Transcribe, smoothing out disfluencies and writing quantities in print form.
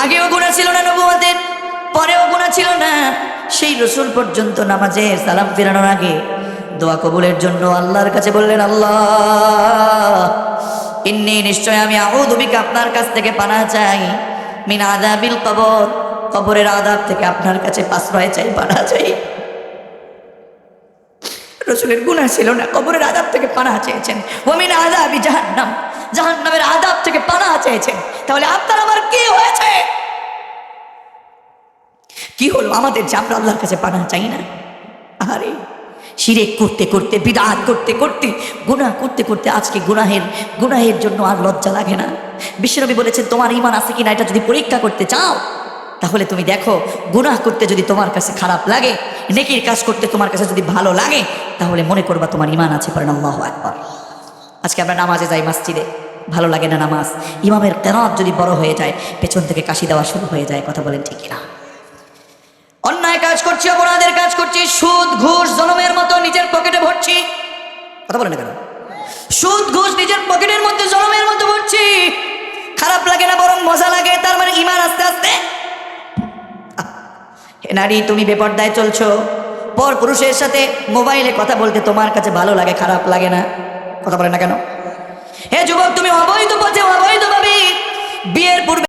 আগেও গুনাহ ছিল না নবুয়তের, পরেও গুনাহ ছিল না। সেই রসুল পর্যন্ত নামাজে সালাম ফেরানোর আগে দোয়া কবুলের জন্য আল্লাহর কাছে বললেন, আল্লাহ ইন্নী, নিশ্চয় আমি আউযু বিকা, আপনার কাছ থেকে পানাহ চাই, মিন আযাবিল কবর, কবরের আযাব থেকে আপনার কাছে আশ্রয় চাই, পানাহ চাই। রসুলের গুনাহ ছিল না, কবরের আযাব থেকে পানাহ চেয়েছেন। ওয়া মিন আযাবি জাহান্নাম, জাহান্নামের আযাব থেকে পানাহ চেয়েছেন। তাহলে আপনার আমার কি হয়েছে? কি হলো আমাদের যে আমরা আল্লাহর কাছে পানাহ চাই না? আরে শিরক করতে করতে, বিদআত করতে করতে, গুনাহ করতে করতে আজকে গুনাহের জন্য আর লজ্জা লাগে না। বিশ্বনবী বলেছেন, তোমার ঈমান আছে কিনা এটা যদি পরীক্ষা করতে চাও, তাহলে তুমি দেখো, গুনাহ করতে যদি তোমার কাছে খারাপ লাগে, নেকির কাজ করতে তোমার কাছে যদি ভালো লাগে, তাহলে মনে করবা তোমার ঈমান আছে। পড়েন আল্লাহু আকবার। আজকে আমরা নামাজে যাই, মসজিদে ভালো লাগে না নামাজ, ইমামের কিরাত যদি বড় হয়ে যায়, পেছন থেকে কাশি দেওয়া শুরু হয়ে যায়। কথা বলেন ঠিক কিনা? অন্যায় কাজ করছি, অপরাধের কাজ করছি, সুদ ঘুষ জনমের মতো নিজের পকেটে ভরছি। কথা বলেন না কেন? সুদ ঘুষ নিজের পকেটের মধ্যে জনমের মতো ভরছি। খারাপ লাগে না, বরং মজা লাগে। তার মানে ঈমান আস্তে আস্তে। হে নারী, তুমি বেপরদায় চলছো, পর পুরুষের সাথে মোবাইলে কথা বলতে তোমার কাছে ভালো লাগে, খারাপ লাগে না? কথা বলেন না কেন? হে যুবক, তুমি অবৈধ পথে অবৈধভাবে বিয়ের পূর্বে